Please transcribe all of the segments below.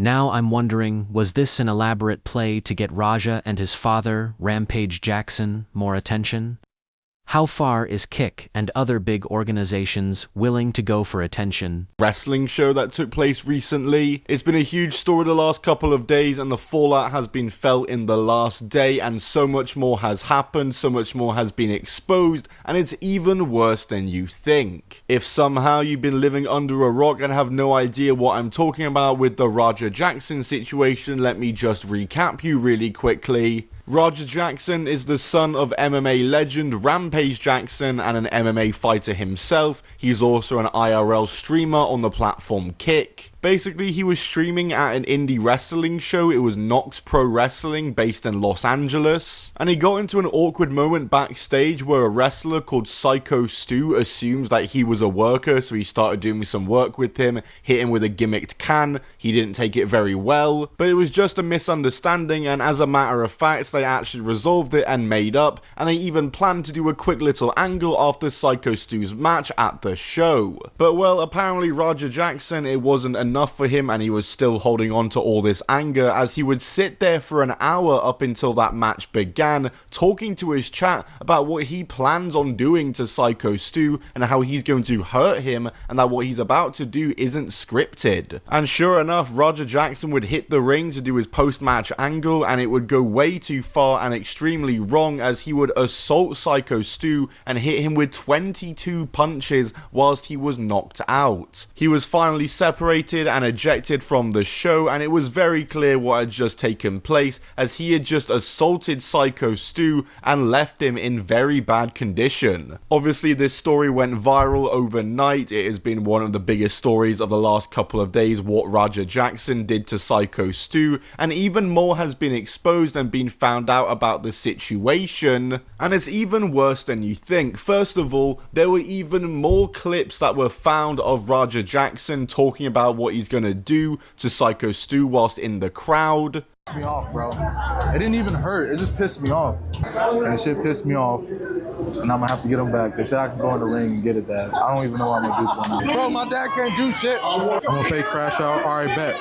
Now I'm wondering, was this an elaborate play to get Raja and his father, Rampage Jackson, more attention? How far is Kick and other big organizations willing to go for attention? Wrestling show that took place recently. It's been a huge story the last couple of days, and the fallout has been felt in the last day, and so much more has happened, so much more has been exposed, and it's even worse than you think. If somehow you've been living under a rock and have no idea what I'm talking about with the Raja Jackson situation, let me just recap you really quickly. Raja Jackson is the son of MMA legend Rampage Jackson and an MMA fighter himself. He's also an IRL streamer on the platform Kick. Basically, he was streaming at an indie wrestling show. It was Nox Pro Wrestling based in Los Angeles. And he got into an awkward moment backstage where a wrestler called Psycho Stu assumes that he was a worker, so he started doing some work with him, hit him with a gimmicked can. He didn't take it very well, but it was just a misunderstanding, and as a matter of fact, they actually resolved it and made up, and they even planned to do a quick little angle after Psycho Stu's match at the show. But well, apparently Raja Jackson, it wasn't enough for him, and he was still holding on to all this anger as he would sit there for an hour up until that match began, talking to his chat about what he plans on doing to Psycho Stu and how he's going to hurt him, and that what he's about to do isn't scripted. And sure enough, Raja Jackson would hit the ring to do his post-match angle, and it would go way too far and extremely wrong as he would assault Psycho Stu and hit him with 22 punches whilst he was knocked out. He was finally separated and ejected from the show, and it was very clear what had just taken place as he had just assaulted Psycho Stu and left him in very bad condition. Obviously, this story went viral overnight. It has been one of the biggest stories of the last couple of days, what Raja Jackson did to Psycho Stu, and even more has been exposed and been found out about the situation, and it's even worse than you think. First of all, there were even more clips that were found of Raja Jackson talking about what he's gonna do to Psycho Stu whilst in the crowd. Me off, bro. It didn't even hurt. It just pissed me off. And shit pissed me off. And I'm gonna have to get him back. They said I can go in the ring and get it back. I don't even know what I'm gonna do to him. Bro, my dad can't do shit. I'm gonna fake crash out. All right, bet.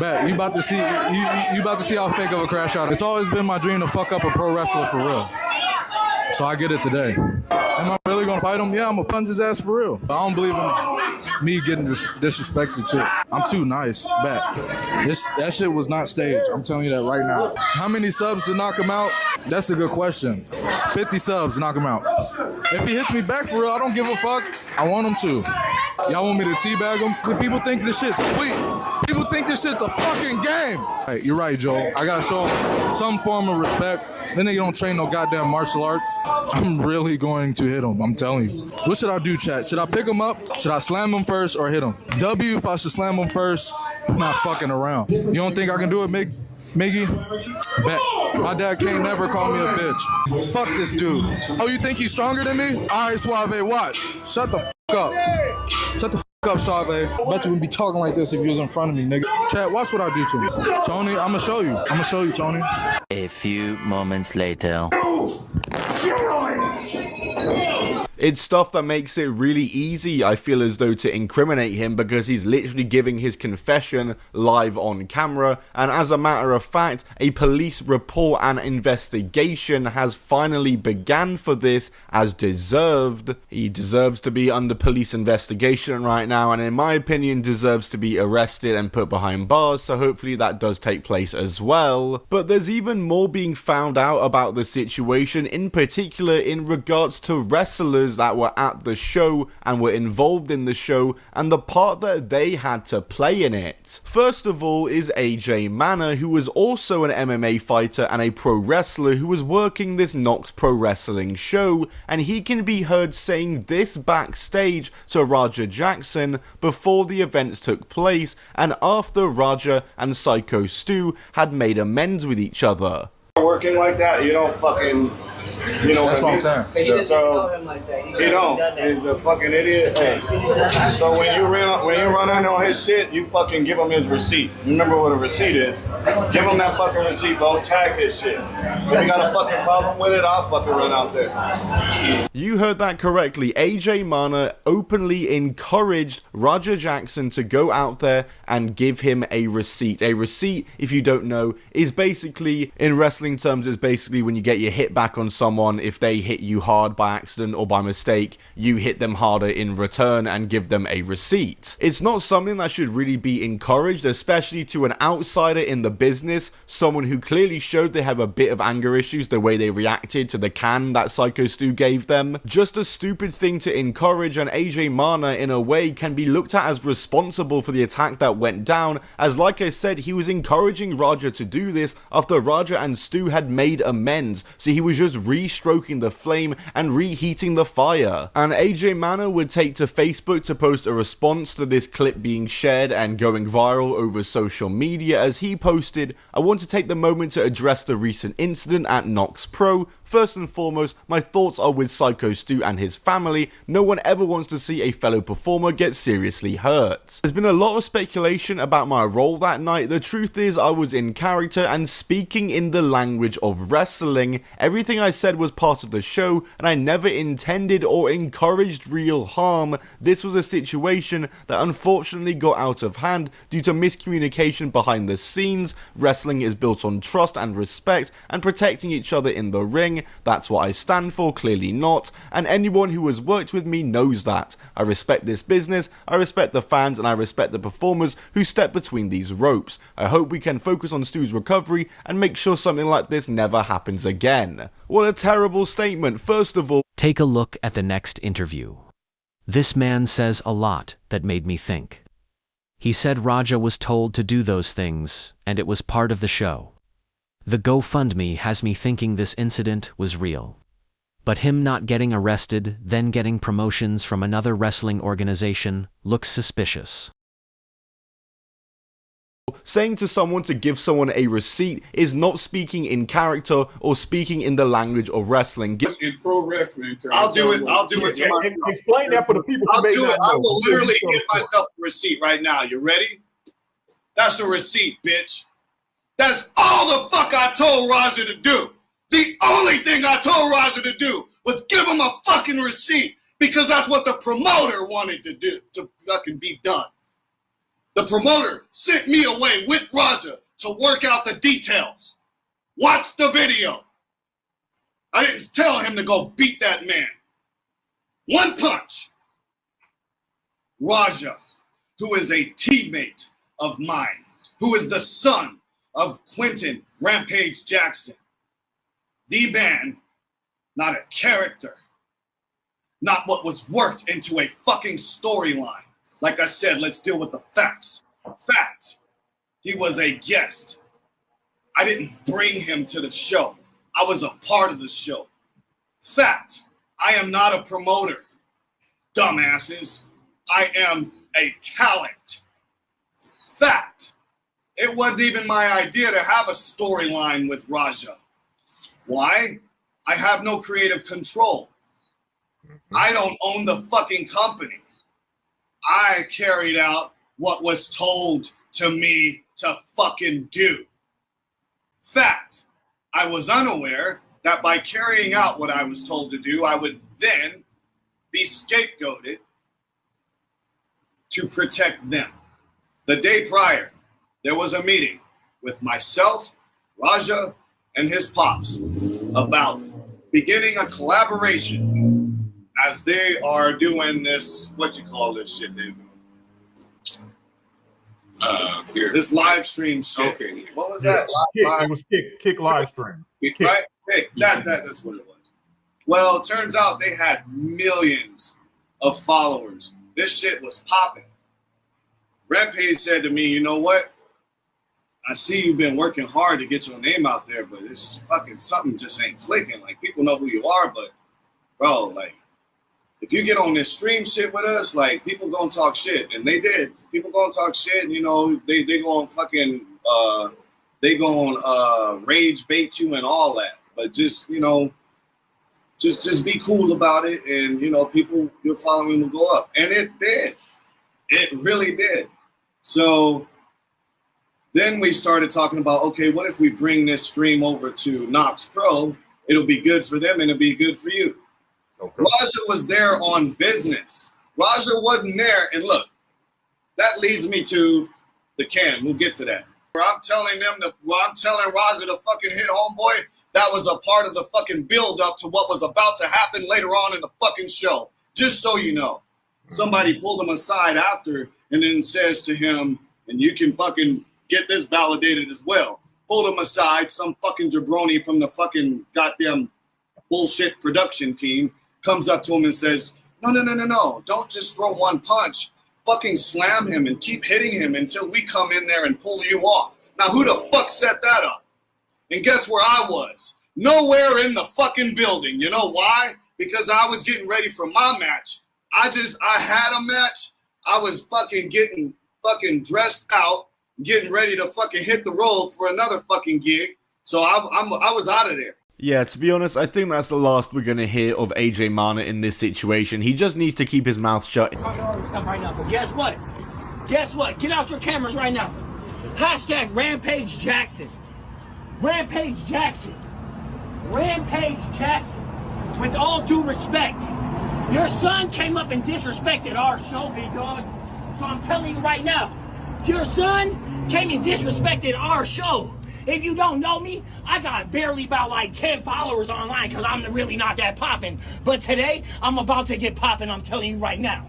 Bet. You about to see you about to see how fake of a crash out. It's always been my dream to fuck up a pro wrestler for real. So I get it today. Am I really gonna fight him? Yeah, I'm gonna punch his ass for real. But I don't believe in me getting disrespected too. I'm too nice. Bet. That shit was not staged. I'm telling you that right now. How many subs to knock him out? That's a good question. 50 subs to knock him out. If he hits me back for real, I don't give a fuck. I want him to. Y'all want me to teabag him? People think this shit's sweet. People think this shit's a fucking game. Hey, you're right, Joel. I gotta show him some form of respect. Then they don't train no goddamn martial arts. I'm really going to hit him. I'm telling you. What should I do, chat? Should I pick him up? Should I slam him first or hit him? W if I should slam him first. I'm not fucking around. You don't think I can do it, Miggy? Bet. My dad can't never call me a bitch. Fuck this dude. Oh, you think he's stronger than me? All right, Suave, watch. Shut the fuck up. Shut the fuck up, Suave. I bet you wouldn't be talking like this if you was in front of me, nigga. Chat, watch what I do to him. Tony, I'm gonna show you. I'm gonna show you, Tony. A few moments later. It's stuff that makes it really easy, I feel as though, to incriminate him because he's literally giving his confession live on camera, and as a matter of fact, a police report and investigation has finally began for this as deserved. He deserves to be under police investigation right now, and in my opinion deserves to be arrested and put behind bars, so hopefully that does take place as well. But there's even more being found out about the situation, in particular in regards to wrestlers that were at the show and were involved in the show and the part that they had to play in it. First of all is AJ Manor, who was also an MMA fighter and a pro wrestler who was working this Nox Pro Wrestling show, and he can be heard saying this backstage to Raja Jackson before the events took place and after Raja and Psycho Stu had made amends with each other. Working like that, you don't fucking You know That's what I what I'm mean? saying. But he Yeah. doesn't know him like that. He don't. He's a fucking idiot. Hey. So when you run in on his shit, you fucking give him his receipt. You remember what a receipt is? Give him that fucking receipt, bro. Tag his shit. If you got a fucking problem with it, I'll fucking run out there. You heard that correctly. AJ Mana openly encouraged Roger Jackson to go out there and give him a receipt. A receipt, if you don't know, is basically, in wrestling terms, is basically when you get your hit back on someone. If they hit you hard by accident or by mistake, you hit them harder in return and give them a receipt. It's not something that should really be encouraged, especially to an outsider in the business, someone who clearly showed they have a bit of anger issues the way they reacted to the can that Psycho Stu gave them. Just a stupid thing to encourage, and AJ Mana in a way can be looked at as responsible for the attack that went down, as like I said, he was encouraging Roger to do this after Roger and Stu had made amends, so he was just re-stroking the flame and reheating the fire. And AJ Mana would take to Facebook to post a response to this clip being shared and going viral over social media, as he posted, "I want to take the moment to address the recent incident at Nox Pro. First and foremost, my thoughts are with Psycho Stu and his family. No one ever wants to see a fellow performer get seriously hurt." There's been a lot of speculation about my role that night. The truth is, I was in character and speaking in the language of wrestling. Everything I said was part of the show, and I never intended or encouraged real harm. This was a situation that unfortunately got out of hand due to miscommunication behind the scenes. Wrestling is built on trust and respect and protecting each other in the ring. That's what I stand for, clearly not, and anyone who has worked with me knows that. I respect this business, I respect the fans, and I respect the performers who step between these ropes. I hope we can focus on Stu's recovery and make sure something like this never happens again. What a terrible statement. First of all, Take a look at the next interview. This man says a lot that made me think. He said Raja was told to do those things, and it was part of the show. The GoFundMe has me thinking this incident was real. But him not getting arrested, then getting promotions from another wrestling organization, looks suspicious. saying to someone to give someone a receipt is not speaking in character or speaking in the language of wrestling. In pro wrestling terms. I'll do it to myself. Explain that for the people who I'll may do it. not know. I will literally give myself a receipt right now. You ready? That's a receipt, bitch. That's all the fuck I told Roger to do. The only thing I told Roger to do was give him a fucking receipt because that's what the promoter wanted to do, to fucking be done. The promoter sent me away with Raja to work out the details. Watch the video. I didn't tell him to go beat that man. One punch. Raja, who is a teammate of mine, who is the son of Quentin Rampage Jackson. The man, not a character, not what was worked into a fucking storyline. Like I said, let's deal with the facts. Fact, he was a guest. I didn't bring him to the show. I was a part of the show. Fact, I am not a promoter, dumbasses. I am a talent. Fact, it wasn't even my idea to have a storyline with Raja. Why? I have no creative control. I don't own the fucking company. I carried out what was told to me to fucking do. Fact, I was unaware that by carrying out what I was told to do, I would then be scapegoated to protect them. The day prior, there was a meeting with myself, Raja, and his pops about beginning a collaboration as they are doing this, what you call this shit they're doing? This live stream shit. Okay. What was Yeah, that? it was kick live stream. Kick. Right? Hey, that's what it was. Well, it turns out they had millions of followers. This shit was popping. Rampage said to me, you know what? I see you've been working hard to get your name out there, but it's fucking something just ain't clicking. Like, people know who you are, but bro, like, if you get on this stream shit with us, like, people gonna talk shit, and they did. People gonna talk shit, and you know they gonna fucking rage bait you and all that. But just, you know, just be cool about it, and you know, people, your following will go up. And it did. It really did. So then we started talking about, okay, what if we bring this stream over to Nox Pro? It'll be good for them and it'll be good for you. Okay. Raja was there on business. Raja wasn't there. And look, that leads me to the can. We'll get to that. Where I'm telling Raja to fucking hit homeboy, that was a part of the fucking build up to what was about to happen later on in the fucking show. Just so you know. Somebody pulled him aside after and then says to him, and you can fucking get this validated as well. Pulled him aside, some fucking jabroni from the fucking goddamn bullshit production team comes up to him and says, no, don't just throw one punch. Fucking slam him and keep hitting him until we come in there and pull you off. Now, who the fuck set that up? And guess where I was? Nowhere in the fucking building. You know why? Because I was getting ready for my match. I had a match. I was fucking getting fucking dressed out, getting ready to fucking hit the road for another fucking gig. So I was out of there. Yeah, to be honest, I think that's the last we're going to hear of AJ Mana in this situation. He just needs to keep his mouth shut. Talking all this stuff right now, but guess what? Guess what? Get out your cameras right now. Hashtag Rampage Jackson. Rampage Jackson. Rampage Jackson. With all due respect, your son came up and disrespected our show, big dog. So I'm telling you right now, your son came and disrespected our show. If you don't know me, I got barely about like 10 followers online because I'm really not that popping. But today, I'm about to get popping, I'm telling you right now.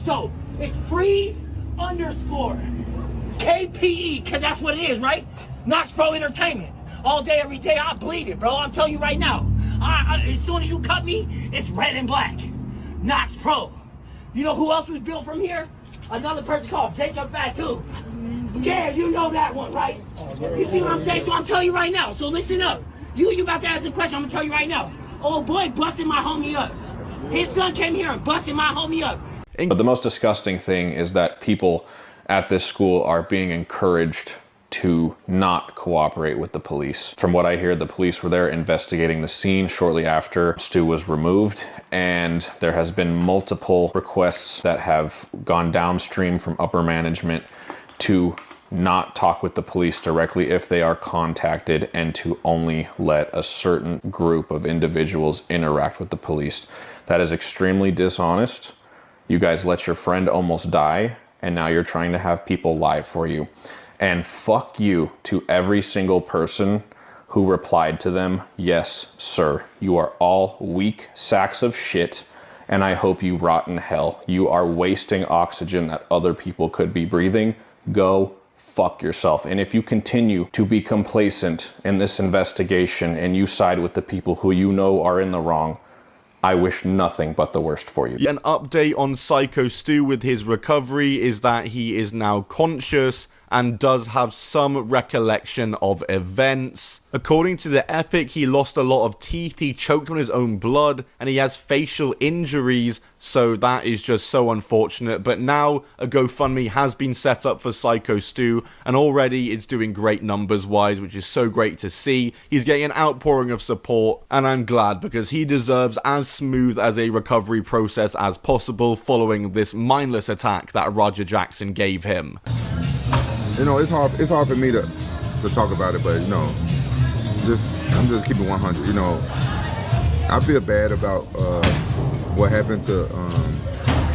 So, it's freeze_KPE, because that's what it is, right? Nox Pro Entertainment. All day, every day, I bleed it, bro. I'm telling you right now. As soon as you cut me, it's red and black. Nox Pro. You know who else was built from here? Another person called Jacob Fatu. Yeah, you know that one, right? You see what I'm saying? So I'm telling you right now. So listen up. You about to ask a question, I'm gonna tell you right now. Oh boy, busting my homie up. His son came here and busted my homie up. But the most disgusting thing is that people at this school are being encouraged to not cooperate with the police. From what I hear, the police were there investigating the scene shortly after Stu was removed, and there has been multiple requests that have gone downstream from upper management to not talk with the police directly if they are contacted, and to only let a certain group of individuals interact with the police. That is extremely dishonest. You guys let your friend almost die, and now you're trying to have people lie for you. And fuck you to every single person who replied to them, yes, sir. You are all weak sacks of shit, and I hope you rot in hell. You are wasting oxygen that other people could be breathing. Go fuck yourself. And if you continue to be complacent in this investigation and you side with the people who you know are in the wrong, I wish nothing but the worst for you. An update on Psycho Stu with his recovery is that he is now conscious and does have some recollection of events. According to the Epic, he lost a lot of teeth, he choked on his own blood, and he has facial injuries, so that is just so unfortunate. But now a GoFundMe has been set up for Psycho Stu, and already it's doing great numbers-wise, which is so great to see. He's getting an outpouring of support, and I'm glad, because he deserves as smooth as a recovery process as possible following this mindless attack that Raja Jackson gave him. You know, it's hard for me to talk about it, but you know, I'm just keeping 100. You know, I feel bad about what happened to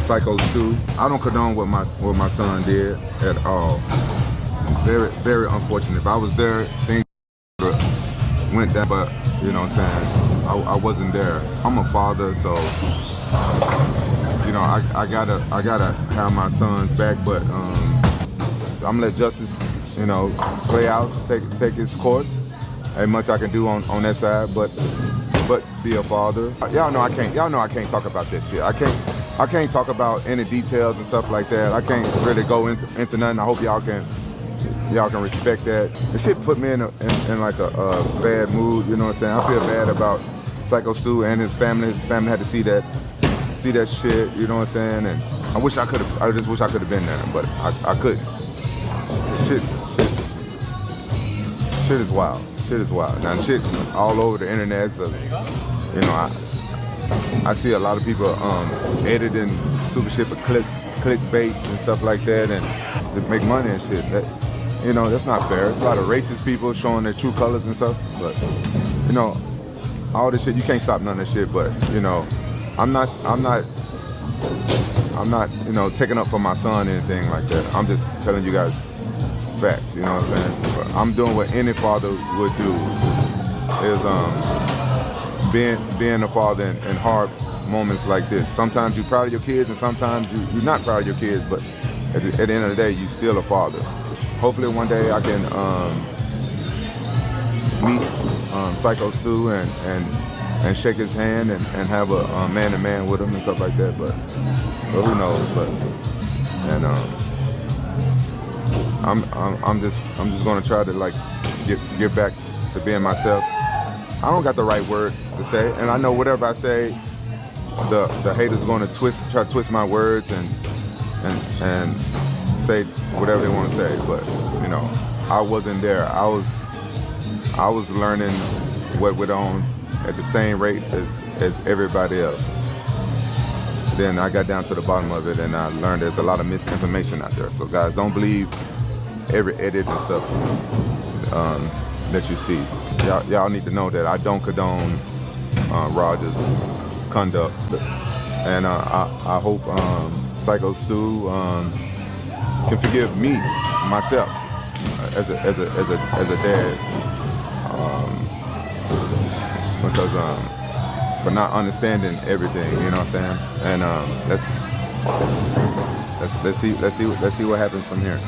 Psycho Stu. I don't condone what my son did at all. Very, very unfortunate. If I was there, things went down, but you know what I'm saying, I wasn't there. I'm a father, so you know, I gotta have my son's back, but I'm gonna let justice, you know, play out, take its course. Ain't much I can do on that side, but be a father. Y'all know I can't talk about that shit. I can't talk about any details and stuff like that. I can't really go into nothing. I hope y'all can respect that. The shit put me in like a bad mood. You know what I'm saying? I feel bad about Psycho Stu and his family. His family had to see that shit. You know what I'm saying? And I just wish I could have been there, but I couldn't. Shit is wild. Shit is wild. Now shit all over the internet, so you know, I see a lot of people editing stupid shit for clickbaits and stuff like that, and to make money and shit. That, you know, that's not fair. There's a lot of racist people showing their true colors and stuff, but you know, all this shit, you can't stop none of this shit. But you know, I'm not, you know, taking up for my son or anything like that. I'm just telling you guys facts. You know what I'm saying? But I'm doing what any father would do. Is being a father in hard moments like this. Sometimes you're proud of your kids, and sometimes you're not proud of your kids. But at the end of the day, you're still a father. Hopefully, one day I can meet Psycho Stu and shake his hand and have a man-to-man with him and stuff like that. But who knows? But and I'm just gonna try to like get back to being myself. I don't got the right words to say, and I know whatever I say, the haters gonna try to twist my words and say whatever they want to say. But you know, I wasn't there. I was learning what went on at the same rate as everybody else. Then I got down to the bottom of it, and I learned there's a lot of misinformation out there. So guys, don't believe every edit and stuff that you see. Y'all need to know that I don't condone Roger's conduct, and I hope Psycho Stu can forgive me, myself, as a dad, because for not understanding everything, you know what I'm saying? And let's see what happens from here.